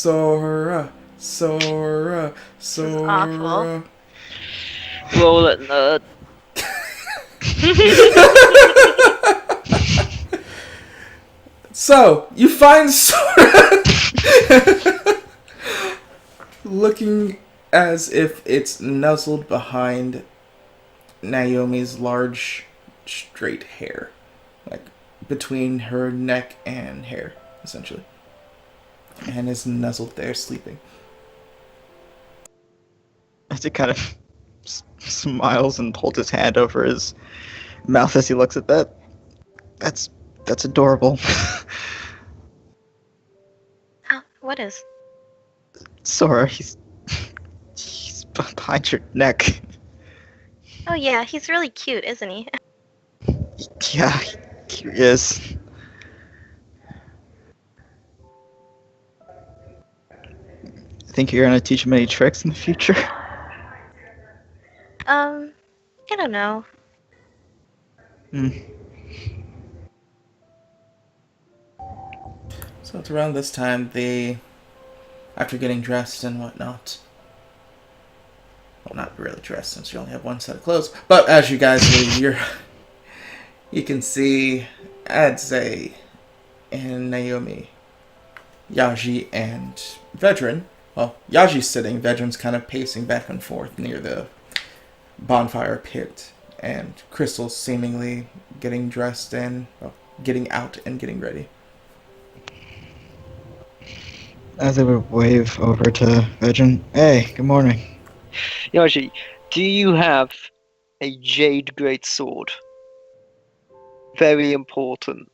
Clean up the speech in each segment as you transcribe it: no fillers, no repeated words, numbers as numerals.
Sora, Sora, awful. Sora. Roll it, nerd. So, you find Sora looking as if it's nuzzled behind Naomi's large, straight hair. Like, between her neck and hair, essentially. And is nuzzled there, sleeping. As he kind of smiles and holds his hand over his mouth as he looks at that. That's adorable. Oh, what is? Sora, he's behind your neck. Oh yeah, he's really cute, isn't he? Yeah, he is. Think you're gonna teach him any tricks in the future? I don't know. So it's around this time after getting dressed and whatnot. Well, not really dressed since you only have one set of clothes. But as you guys leave, you can see Adze and Naomi, Yaji and Vedran. Well, Yaji's sitting, Vedran's kind of pacing back and forth near the bonfire pit, and Crystal's seemingly getting dressed and getting out and getting ready. As they would wave over to Vedran, hey, good morning. Yaji, do you have a jade greatsword? Very important.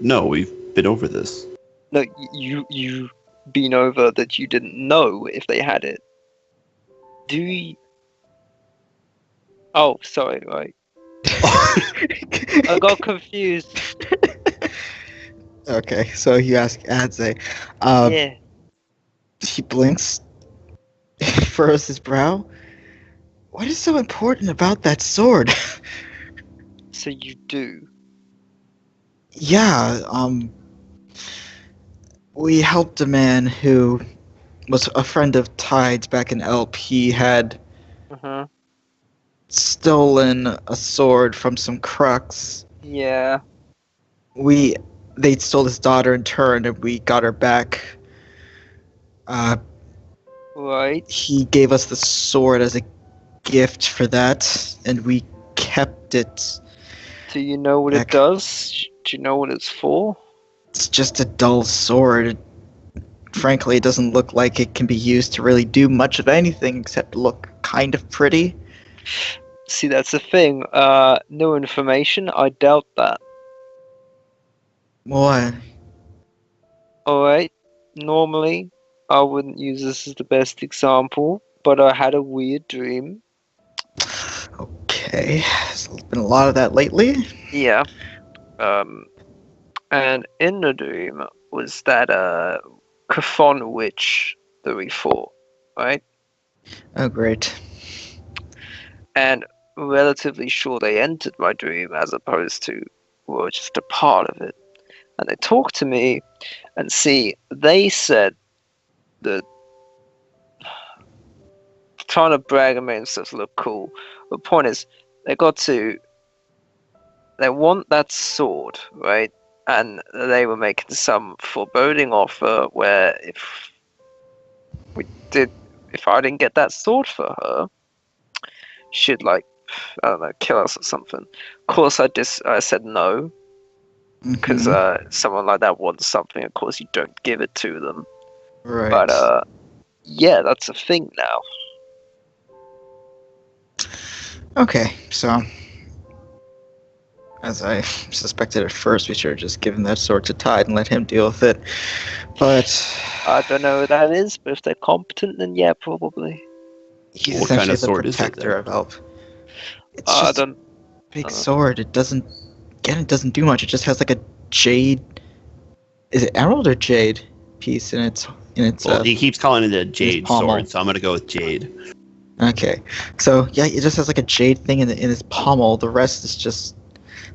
No, we've been over this. No, you been over that you didn't know if they had it. Do you... Oh, sorry, right. I got confused. Okay, so you ask Adze. Yeah. He blinks, furrows his brow. What is so important about that sword? So you do. Yeah, we helped a man who was a friend of Tide's back in LP, had Uh-huh. stolen a sword from some crux. Yeah. They stole his daughter in turn, and we got her back. Right. He gave us the sword as a gift for that, and we kept it. Do you know what it Heck. does? Do you know what it's for? It's just a dull sword. Frankly, it doesn't look like it can be used to really do much of anything except look kind of pretty. See, that's the thing. No information. I doubt that. What? Alright. Normally, I wouldn't use this as the best example, but I had a weird dream. Okay, there's been a lot of that lately. Yeah. And in the dream was that Cthon witch that we fought, right? Oh, great. And relatively sure they entered my dream as opposed to were just a part of it. And they talked to me, and see, they said that trying to brag and make themselves look cool. The point is, they want that sword, right? And they were making some foreboding offer where if I didn't get that sword for her, she'd I don't know, kill us or something. Of course, I said no, because someone like that wants something. Of course, you don't give it to them. Right. But yeah, that's a thing now. Okay, so as I suspected at first, we should have just given that sword to Tide and let him deal with it. But I don't know who that is, but if they're competent, then yeah, probably. he's What essentially kind of the sword is it, protector then? of Elp. It's I just a don't. big sword. It doesn't do much. It just has like a jade. Is it emerald or jade piece in its Well, he keeps calling it a jade pommel. sword, so I'm gonna go with jade. Okay, so yeah, it just has like a jade thing in his pommel. The rest is just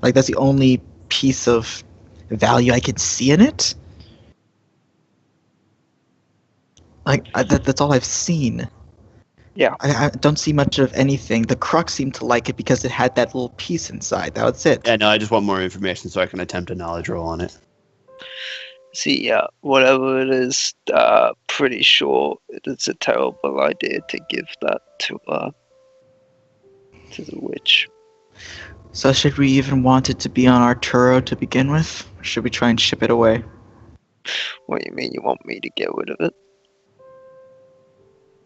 like that's the only piece of value I can see in it. Like that's all I've seen. Yeah. I don't see much of anything. The Crux seemed to like it because it had that little piece inside. That was it. Yeah, no, I just want more information so I can attempt a knowledge roll on it. See, whatever it is, pretty sure it's a terrible idea to give that to the witch. So should we even want it to be on Arturo to begin with? Or should we try and ship it away? What do you mean you want me to get rid of it?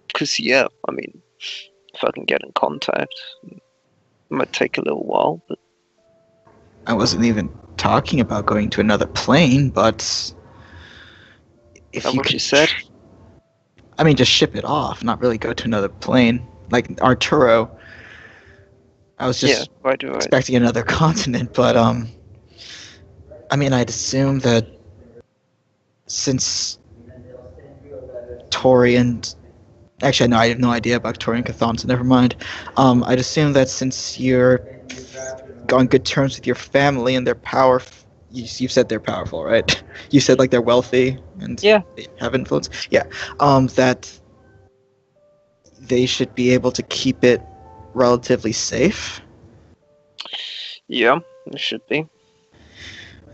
Because, yeah, I mean, if I can get in contact, it might take a little while, but... I wasn't even talking about going to another plane, but... If That you what could... you said? I mean, just ship it off, not really go to another plane. Like, Arturo... I was just right. expecting another continent, but, I mean, I'd assume that since Tori and... Actually, no, I have no idea about Tori and Cathon, so never mind. I'd assume that since you're on good terms with your family and they're you've said they're powerful, right? You said, like, they're wealthy and Yeah. they have influence? Yeah. That they should be able to keep it relatively safe. Yeah, it should be.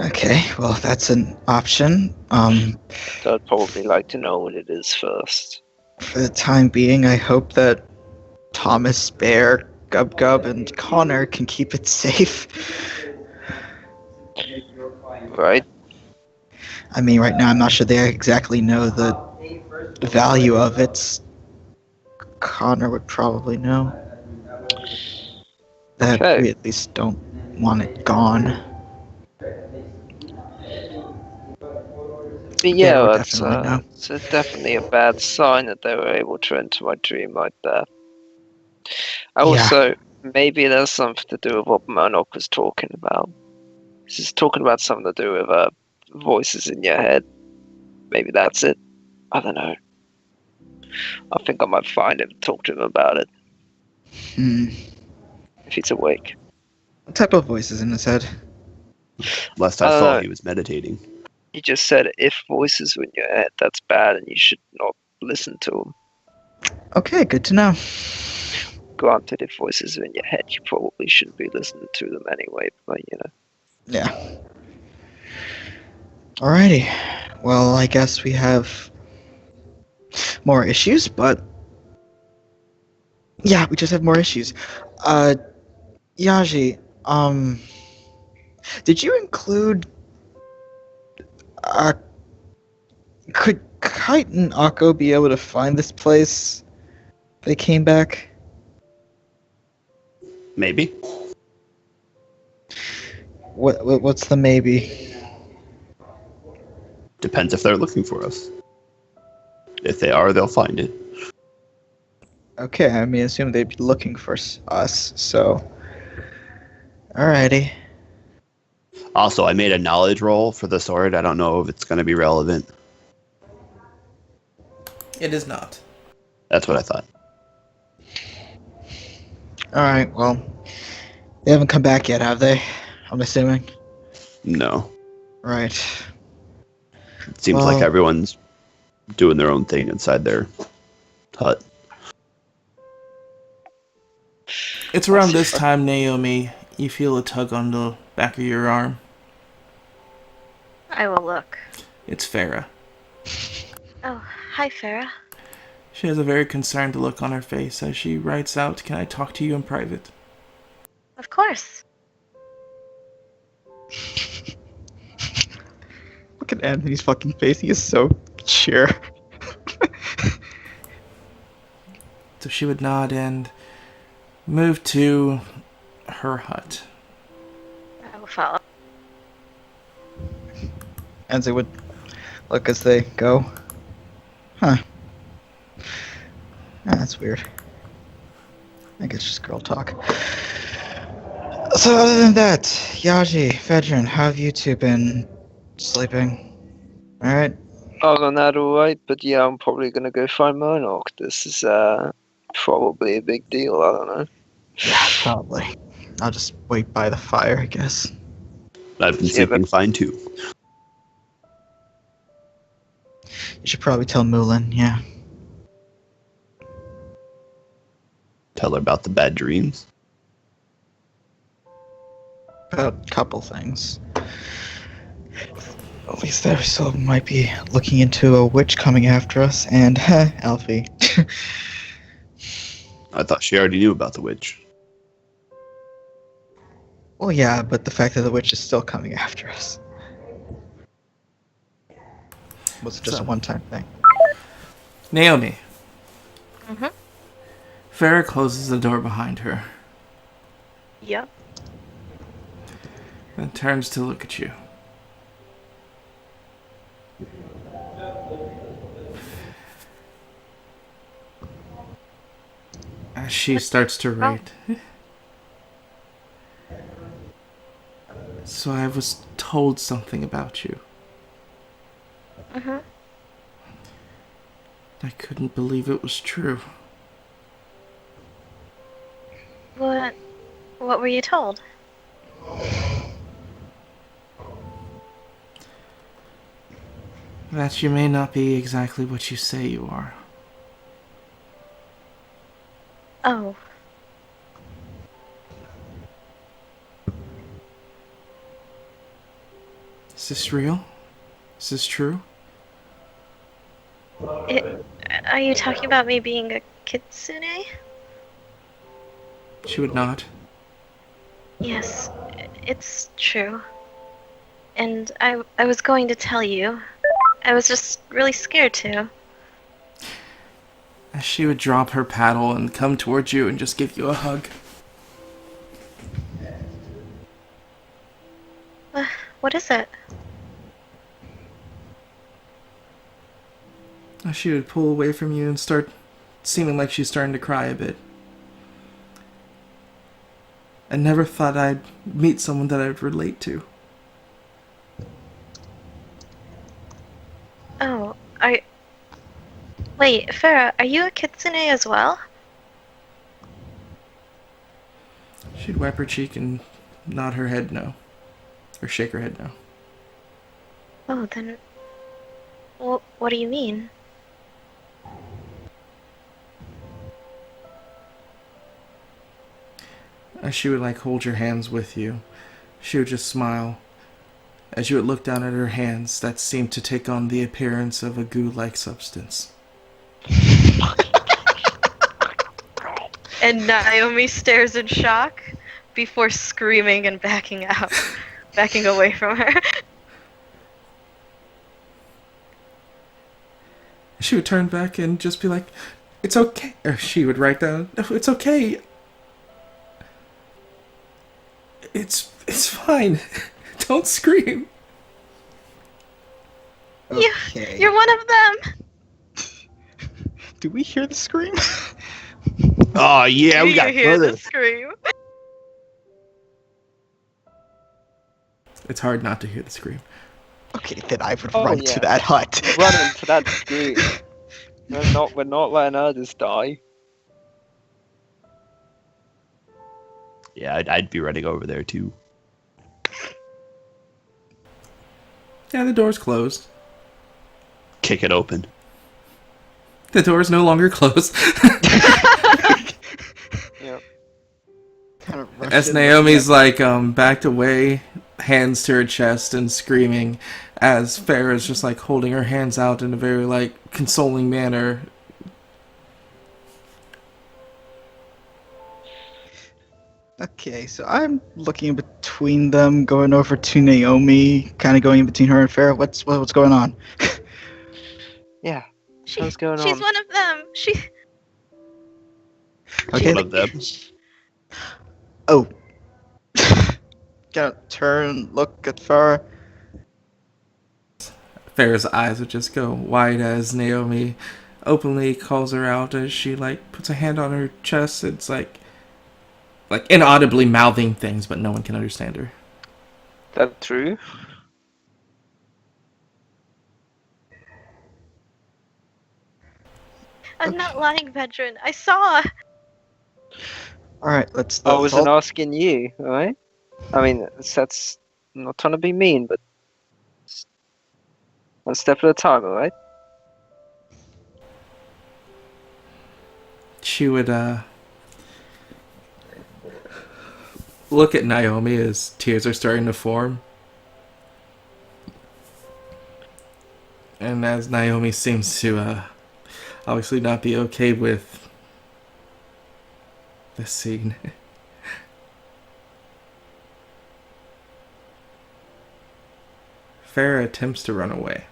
Okay, well, that's an option. So I'd probably like to know what it is first. For the time being, I hope that Thomas, Bear, Gub Gub, and Connor can keep it safe. Right? I mean, right now I'm not sure they exactly know the value of it. Connor would probably know. That Okay. we at least don't want it gone. But yeah, would that's definitely know. it's definitely a bad sign that they were able to enter my dream like that. Also, maybe there's something to do with what Murdoch was talking about. He's talking about something to do with voices in your head. Maybe that's it. I don't know. I think I might find him and talk to him about it if he's awake. What type of voices in his head? Last I saw, he was meditating. He just said if voices are in your head, that's bad and you should not listen to them. Okay, good to know. Granted, if voices are in your head, you probably shouldn't be listening to them anyway, but you know. Yeah. Alrighty. Well, I guess we have more issues, but... Yeah, we just have more issues. Yaji, did you include... could Kite and Akko be able to find this place? They came back? Maybe. What's the maybe? Depends if they're looking for us. If they are, they'll find it. Okay, I mean, assume they'd be looking for us, so... Alrighty. Also, I made a knowledge roll for the sword. I don't know if it's going to be relevant. It is not. That's what I thought. Alright, well... They haven't come back yet, have they? I'm assuming. No. Right. It seems Well- like everyone's doing their own thing inside their hut. It's around this time, Naomi, you feel a tug on the back of your arm. I will look. It's Farah. Oh, hi, Farah. She has a very concerned look on her face as she writes out, "Can I talk to you in private?" Of course. Look at Anthony's fucking face. He is so sure. So she would nod and move to her hut. I will follow. As they would look as they go. Huh. Ah, that's weird. I guess just girl talk. So other than that, Yaji, Vedran, how have you two been sleeping? Alright? Other than that, alright, but yeah, I'm probably gonna go find Murdoch. This is probably a big deal, I don't know. Yeah, probably. I'll just wait by the fire, I guess. I've been Yeah, sleeping fine too. You should probably tell Mulan, yeah. tell her about the bad dreams? A couple things. At least there still might be looking into a witch coming after us, and Alfie. I thought she already knew about the witch. Well, yeah, but the fact that the witch is still coming after us was just So- a one-time thing. Naomi. Mm-hmm. Farah closes the door behind her Yep. and turns to look at you. As she starts to write. So I was told something about you. Mm-hmm. I couldn't believe it was true. What were you told? That you may not be exactly what you say you are. Oh. Is this real? Is this true? Are you talking about me being a kitsune? She would not. Yes, it's true. And I was going to tell you. I was just really scared to. As she would drop her paddle and come towards you and just give you a hug. What is it? As she would pull away from you and start seeming like she's starting to cry a bit. I never thought I'd meet someone that I'd relate to. Oh, Wait, Farah, are you a kitsune as well? She'd wipe her cheek and nod her head no. Or shake her head no. Oh, then... what do you mean? As she would hold your hands with you, she would just smile. As you would look down at her hands that seemed to take on the appearance of a goo-like substance. And Naomi stares in shock before screaming and backing out. Backing away from her. She would turn back and just be like, "It's okay." Or she would write down, "No, it's okay. It's fine. Don't scream." Okay. You're one of them! Do we hear the scream? Oh yeah, Do we you got hear further. the scream? It's hard not to hear the scream. Okay, then I would Oh, run yeah. to that hut. Run into that screen. We're not letting her just die. Yeah, I'd be running over there too. Yeah, the door's closed. Kick it open. The door's no longer closed. Yeah. Kind of rush As in, Naomi's looking at- backed away, hands to her chest and screaming, as Farah's just holding her hands out in a very consoling manner. Okay, so I'm looking in between them, going over to Naomi, kind of going in between her and Farah. What's going on? Yeah. She, What's going she's on? one of them. Okay. One of them. Oh. Gonna turn, look at Farah. Farah's eyes would just go wide as Naomi openly calls her out as she puts a hand on her chest. It's like inaudibly mouthing things, but no one can understand her. That true? I'm not lying, veteran. I saw. Alright, let's... I wasn't asking you, alright? I mean, that's I'm not trying to be mean, but one step at a time, alright? She would look at Naomi as tears are starting to form. And as Naomi seems to obviously not be okay with this scene. Farah attempts to run away.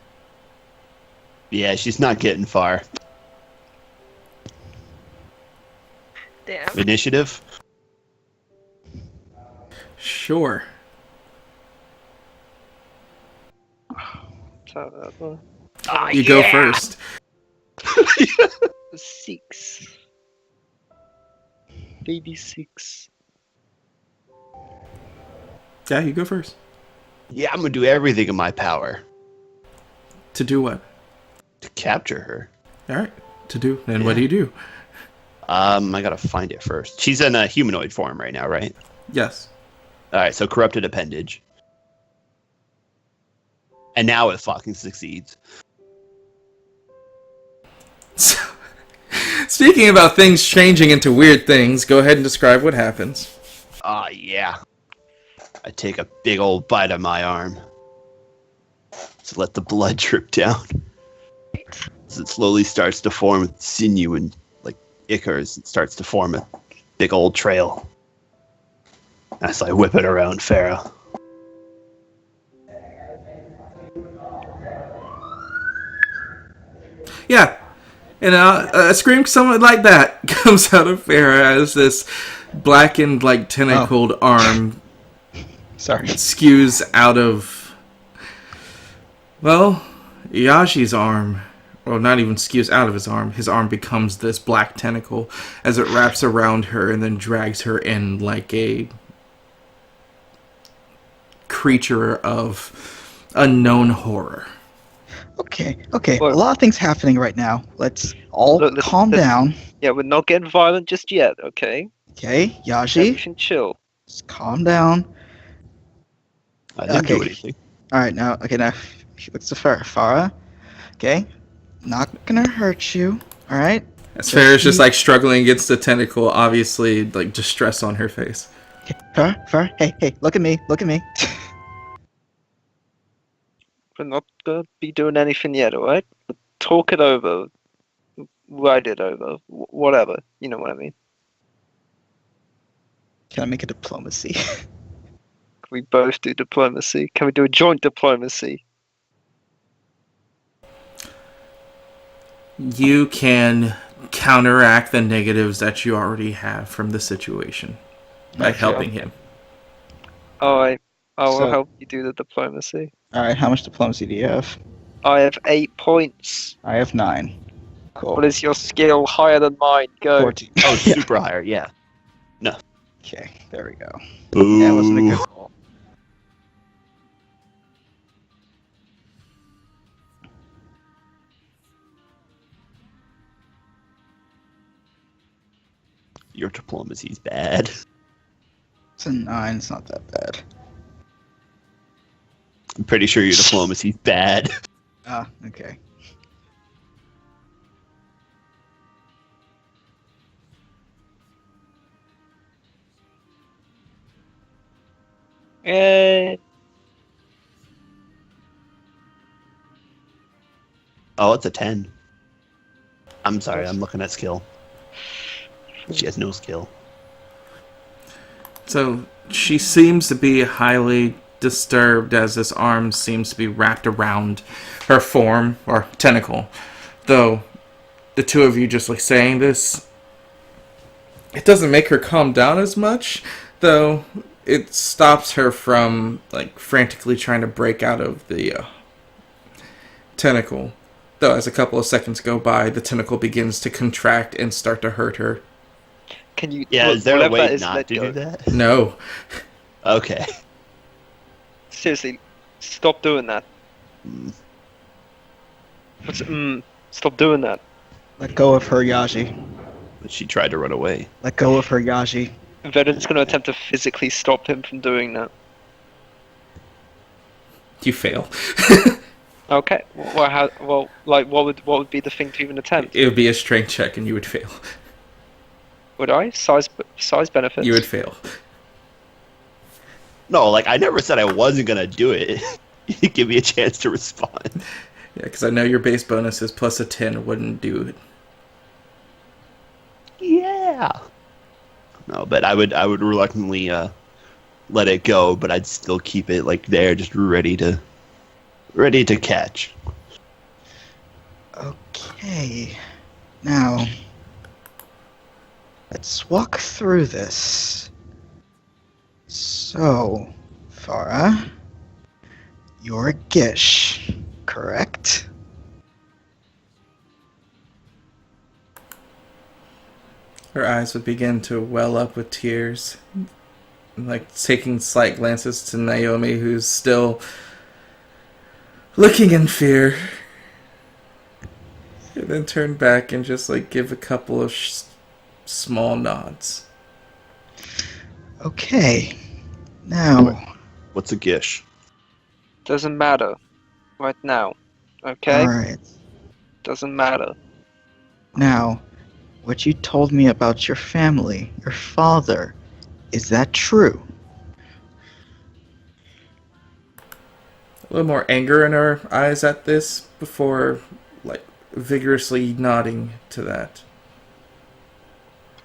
Yeah, she's not getting far. Damn. Initiative? Sure. You go first. 6. Baby 6. Yeah, you go first. Yeah, I'm gonna do everything in my power To do what? to capture her. Alright. To do. And what Yeah. do you do? I gotta find it first. She's in a humanoid form right now, right? Yes. Alright, so corrupted appendage. And now it fucking succeeds. So, speaking about things changing into weird things, go ahead and describe what happens. Ah, yeah. I take a big old bite of my arm. To let the blood drip down. As it slowly starts to form sinew and, like, ichors, it starts to form a big old trail. As I whip it around Farah. Yeah. And a scream somewhat like that comes out of Farah as this blackened, like, tentacled arm Sorry. skews out of, well, Yashi's arm. Well, not even skews out of his arm. His arm becomes this black tentacle as it wraps around her and then drags her in like a creature of unknown horror. Okay. Well- A lot of things happening right now. Let's all Look, calm down. Yeah, we're not getting violent just yet, okay? Okay, Yashi, Everything chill. just calm down. I didn't do Okay. anything. All right, now she looks to Farah. Okay, not gonna hurt you. All right. As Farah's just like struggling against the tentacle, obviously like distress on her face. Okay, Farah, hey, look at me. We're not gonna be doing anything yet, alright? Talk it over. Write it over. Whatever. You know what I mean. Can I make a diplomacy? Can we both do diplomacy? Can we do a joint diplomacy? You can counteract the negatives that you already have from the situation by Okay. helping him. Alright. I will So- help you do the diplomacy. All right, how much diplomacy do you have? I have 8 points. I have 9. Cool. What is your skill higher than mine? Go. 14. Oh, Yeah. super higher, yeah. Okay, there we go. Boo. That wasn't a good roll. Your diplomacy's bad. It's a 9. It's not that bad. I'm pretty sure your diplomacy's bad. Ah, okay. Eh, Oh, it's a 10. I'm sorry, I'm looking at skill. She has no skill. So she seems to be highly disturbed as this arm seems to be wrapped around her form or tentacle. Though the two of you just like saying this, it doesn't make her calm down as much, though it stops her from like frantically trying to break out of the tentacle. Though as a couple of seconds go by, the tentacle begins to contract and start to hurt her. can you? Yeah, is there a whatever that way is, not let to go. do that? No. Okay. Seriously, stop doing that. Mm. Stop doing that. Let go of her, Yashi. But she tried to run away. Let go of her, Yashi. Veteran's going to attempt to physically stop him from doing that. You fail. Okay. Well, like, what would be the thing to even attempt? It would be a strength check and you would fail. Would I? Size benefits. You would fail. No, like, I never said I wasn't gonna do it. You didn't give me a chance to respond. Yeah, because I know your base bonus is plus a 10 wouldn't do it. Yeah. No, but I would reluctantly let it go, but I'd still keep it like there, just ready to catch. Okay. Now, let's walk through this. So, Farah, you're Gish, correct? Her eyes would begin to well up with tears, like taking slight glances to Naomi, who's still looking in fear. And then turn back and just like give a couple of small nods. Okay. Now, What's a gish? Doesn't matter. Right now. Okay? alright. Doesn't matter. Now, what you told me about your family, your father, is that true? A little more anger in her eyes at this before, like, vigorously nodding to that.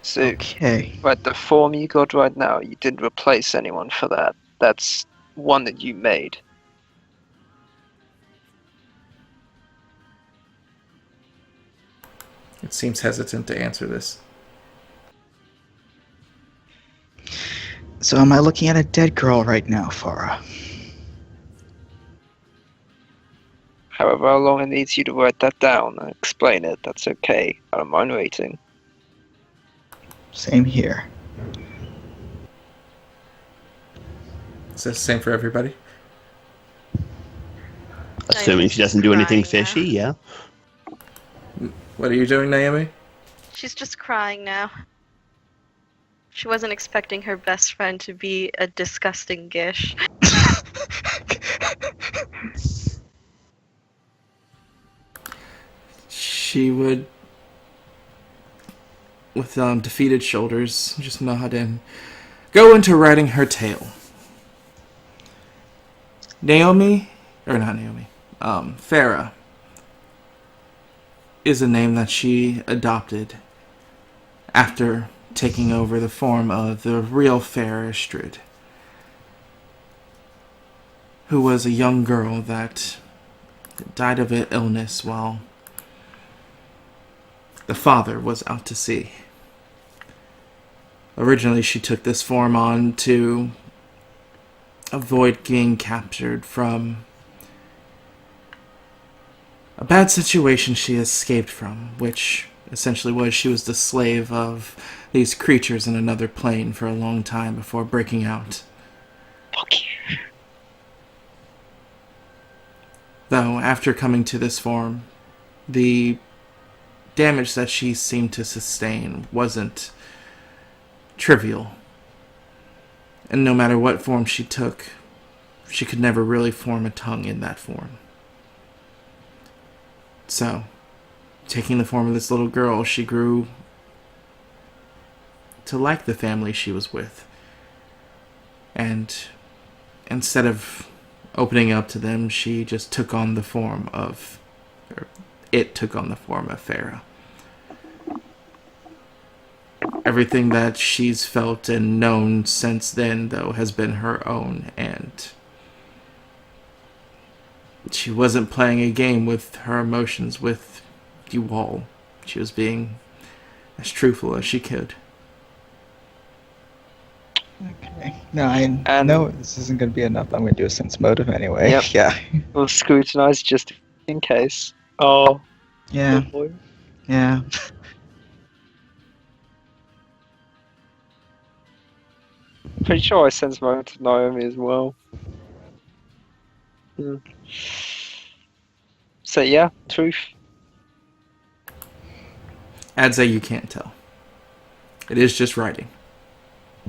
So, Okay. right, the form you got right now, you didn't replace anyone for that. That's one that you made. It seems hesitant to answer this. So am I looking at a dead girl right now, Farah? However long it needs you to write that down and explain it, that's okay. I don't mind waiting. Same here. Is that the same for everybody? Assuming she doesn't do anything Crying now. fishy, yeah. What are you doing, Naomi? She's just crying now. She wasn't expecting her best friend to be a disgusting Gish. She would, with defeated shoulders, just nod and go into writing her tale. Naomi, or not Naomi, Farah is a name that she adopted after taking over the form of the real Farah Istrid, who was a young girl that died of an illness while the father was out to sea. Originally, she took this form on to avoid being captured from a bad situation she escaped from, which essentially was she was the slave of these creatures in another plane for a long time before breaking out. Fuck you. Though, after coming to this form, the damage that she seemed to sustain wasn't trivial. And no matter what form she took, she could never really form a tongue in that form. So, taking the form of this little girl, she grew to like the family she was with. And instead of opening up to them, she just took on the form of, or it took on the form of Farah. Everything that she's felt and known since then, though, has been her own, and she wasn't playing a game with her emotions with you all. She was being as truthful as she could. Okay. No, I And- know this isn't going to be enough. I'm going to do a sense motive anyway. Yep. Yeah. We'll scrutinize just in case. Oh, Yeah. good boy. Yeah. Pretty sure I sense mine to Naomi as well. Hmm. So yeah, truth. I'd say you can't tell. It is just writing.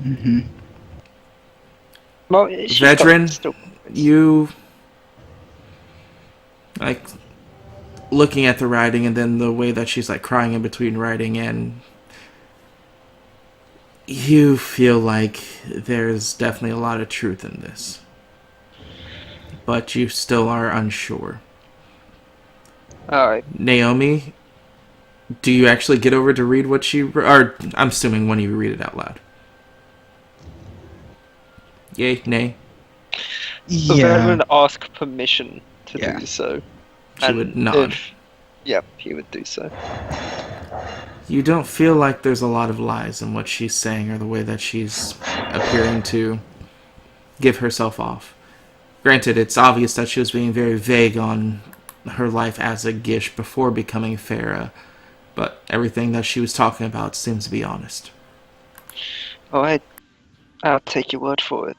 Mm-hmm. Well, she's Veteran, still- you, like, looking at the writing and then the way that she's, like, crying in between writing, and You feel like there's definitely a lot of truth in this, but you still are unsure. Alright. Naomi, do you actually get over to read what she... Or, I'm assuming when you read it out loud. Yay, nay? The Yeah. veteran ask permission to Yeah. do so. She would nod. Yep, he would do so. You don't feel like there's a lot of lies in what she's saying or the way that she's appearing to give herself off. Granted, it's obvious that she was being very vague on her life as a Gish before becoming Farah, but everything that she was talking about seems to be honest. Alright, I'll take your word for it.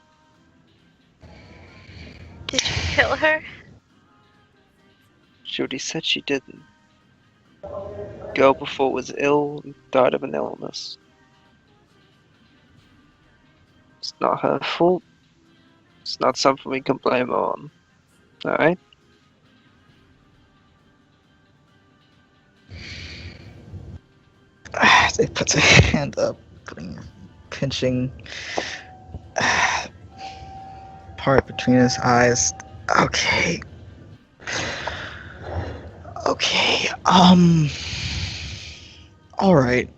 Did you kill her? She already said she didn't. Girl before was ill and died of an illness. It's not her fault. It's not something we can blame her on. Alright? They puts a hand up, pinching part between his eyes. Okay. Okay. All right.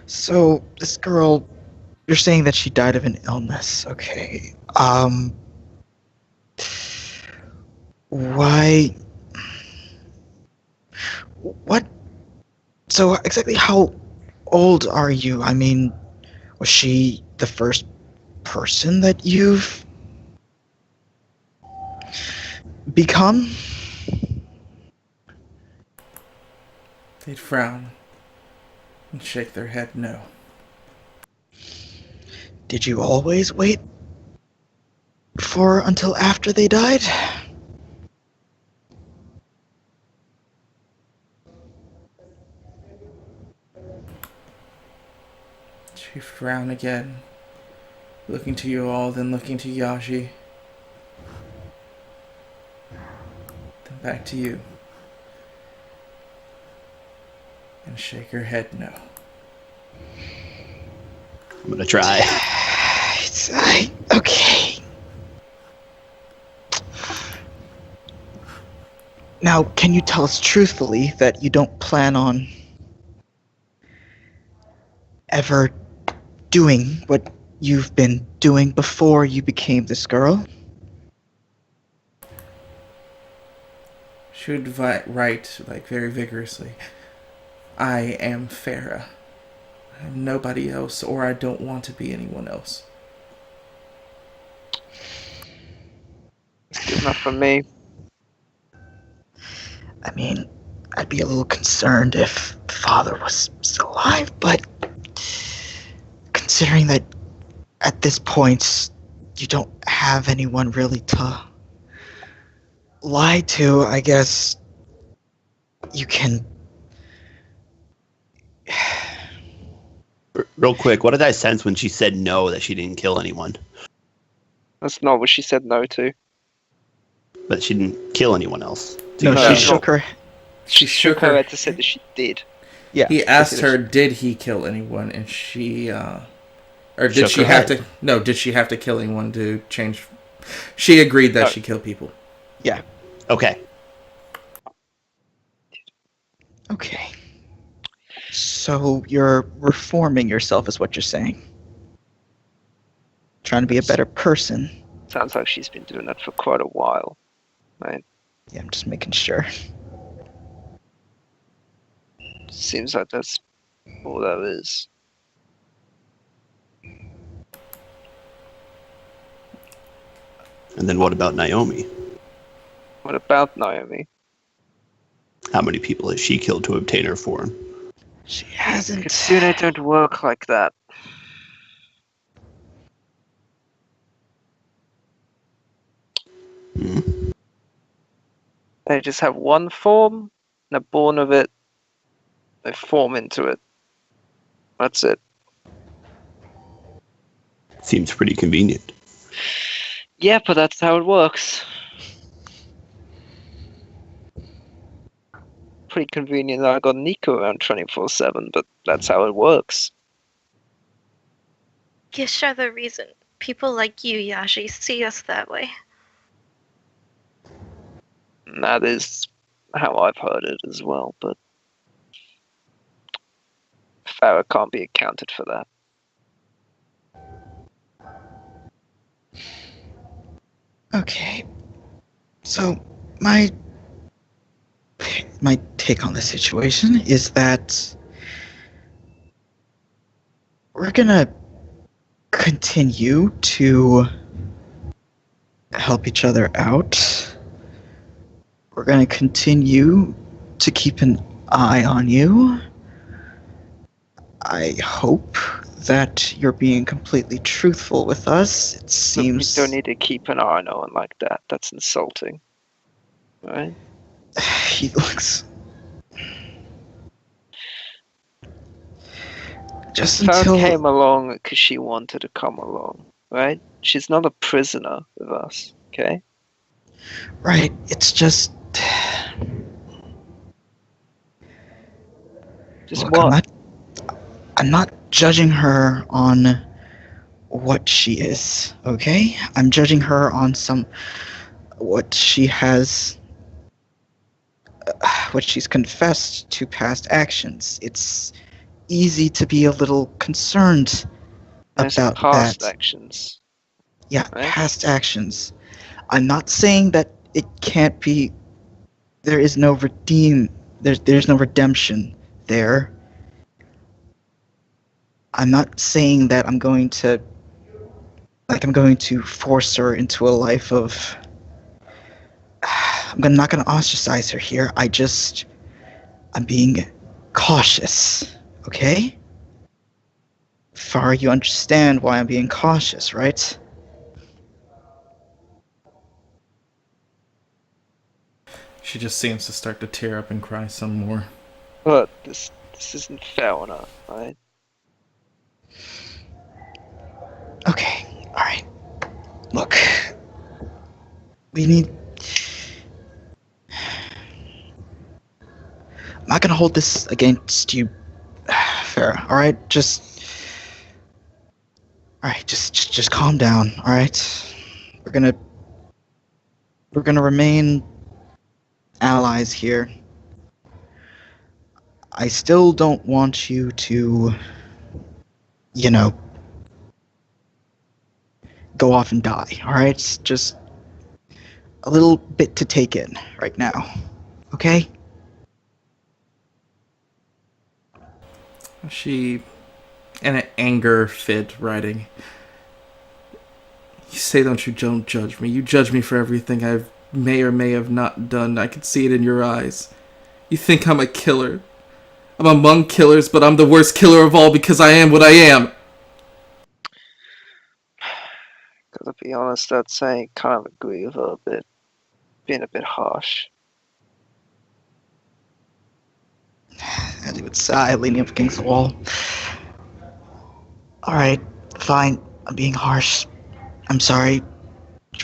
So this girl, you're saying that she died of an illness. Okay. Why? What? So exactly how old are you? I mean, was she the first person that you've become? They'd frown and shake their head no. Did you always wait for until after they died? She frowned again, looking to you all, then looking to Yaji. Then back to you. And shake her head no. I'm gonna try. Okay. Now, can you tell us truthfully that you don't plan on ever doing what you've been doing before you became this girl? She would write, like, very vigorously. I am Farah. I'm nobody else, or I don't want to be anyone else. It's good enough for me. I mean, I'd be a little concerned if father was still alive, but considering that at this point you don't have anyone really to lie to, I guess you can... Real quick, what did I sense when she said no, that she didn't kill anyone? That's not what she said no to. But she didn't kill anyone else. No, No. she shook her... She shook her head to say that she did. Yeah. He asked her, did he kill anyone? And she, or did Shook she her have head. to... No, did she have to kill anyone to change... She agreed that No. she killed people. Yeah. Okay. Okay. So you're reforming yourself is what you're saying. Trying to be a better person. Sounds like she's been doing that for quite a while. Right? Yeah, I'm just making sure. Seems like that's all that is. And then what about Naomi? What about Naomi? How many people has she killed to obtain her form? She hasn't... Kitsune don't work like that. Hmm? They just have one form, they're born with it, they form into it. That's it. Seems pretty convenient. Yeah, but that's how it works. Pretty convenient that I got Nico around 24/7, but that's how it works. Gish are the reason people like you, Yashi, see us that way. That is how I've heard it as well, but Farah can't be accounted for that. Okay. So, my take on the situation is that we're gonna continue to help each other out. We're gonna continue to keep an eye on you. I hope that you're being completely truthful with us. It Look, seems we don't need to keep an eye on no one like that. That's insulting. Right? he looks just Farah until came along because she wanted to come along, right? She's not a prisoner of us, okay? right. It's just Just look. what? I'm not judging her on what she is. Okay, I'm judging her on what she has, what she's confessed to past actions. It's easy to be a little concerned There's about past that. actions. Yeah, right? past actions. I'm not saying that it can't be. There is no There's no redemption there. I'm not saying that I'm going to force her into a life of. I'm not going to ostracize her here. I'm being cautious. Okay? Far, you understand why I'm being cautious, right? She just seems to start to tear up and cry some more. But this isn't fair on her, right? Okay, alright. Look. We need. I'm not gonna hold this against you, Farah, alright? Alright, just calm down, alright? We're gonna remain allies here. I still don't want you to, you know, go off and die, alright? Just a little bit to take in right now, okay? She, in an anger fit, writing, "You say don't judge me. You judge me for everything I may or may have not done. I can see it in your eyes. You think I'm a killer. I'm among killers, but I'm the worst killer of all because I am what I am." Gotta be honest, I'd say kind of agree with her a bit. Being a bit harsh. As he would sigh, leaning up against the wall. Alright, fine. I'm being harsh. I'm sorry.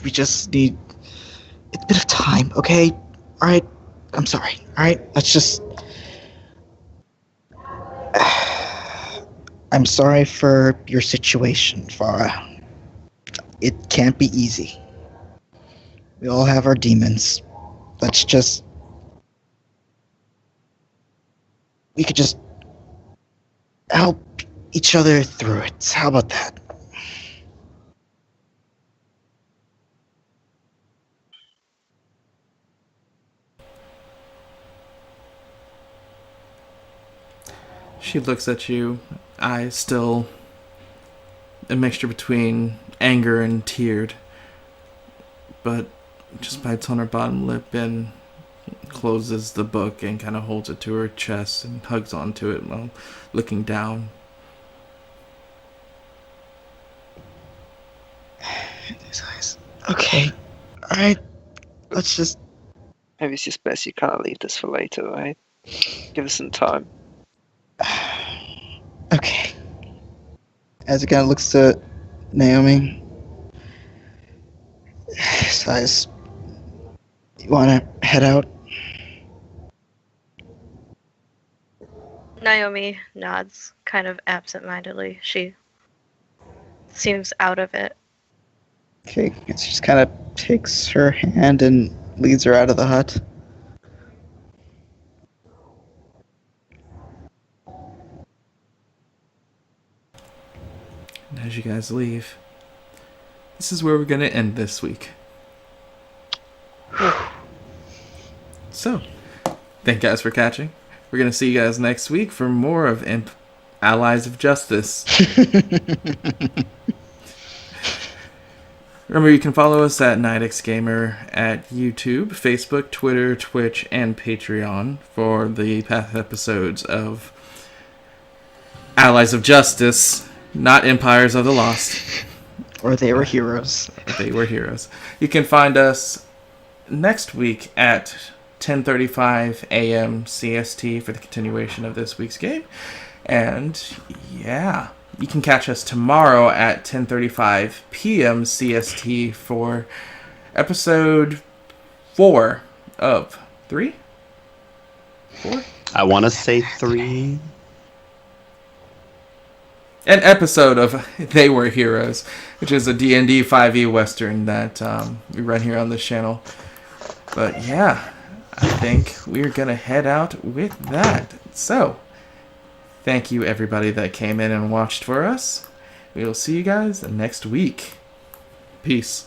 We just need a bit of time, okay? Alright? I'm sorry. Alright? Let's just. I'm sorry for your situation, Farah. It can't be easy. We all have our demons. Let's just. We could just help each other through it. How about that? She looks at you, eyes still a mixture between anger and teared, but just bites on her bottom lip and closes the book and kind of holds it to her chest and hugs onto it while looking down. His eyes. Okay. Alright. Let's just. Maybe it's just best you kind of leave this for later, right? Give us some time. Okay. As it kind of looks to Naomi. Sighs. You want to head out? Naomi nods, kind of absent-mindedly. She seems out of it. Okay, it just kind of takes her hand and leads her out of the hut. And as you guys leave, this is where we're going to end this week. So, thank you guys for catching. We're going to see you guys next week for more of Allies of Justice. Remember, you can follow us at Nightxgamer at YouTube, Facebook, Twitter, Twitch, and Patreon for the past episodes of Allies of Justice, not Empires of the Lost. Or They Were Heroes. They Were Heroes. You can find us next week at 10:35 a.m. CST for the continuation of this week's game. And, yeah, you can catch us tomorrow at 10:35 p.m. CST for episode 4 of 3? 4? I want to say 3. An episode of They Were Heroes, which is a D&D 5e Western that we run here on this channel. But yeah, I think we're going to head out with that. So, thank you everybody that came in and watched for us. We will see you guys next week. Peace.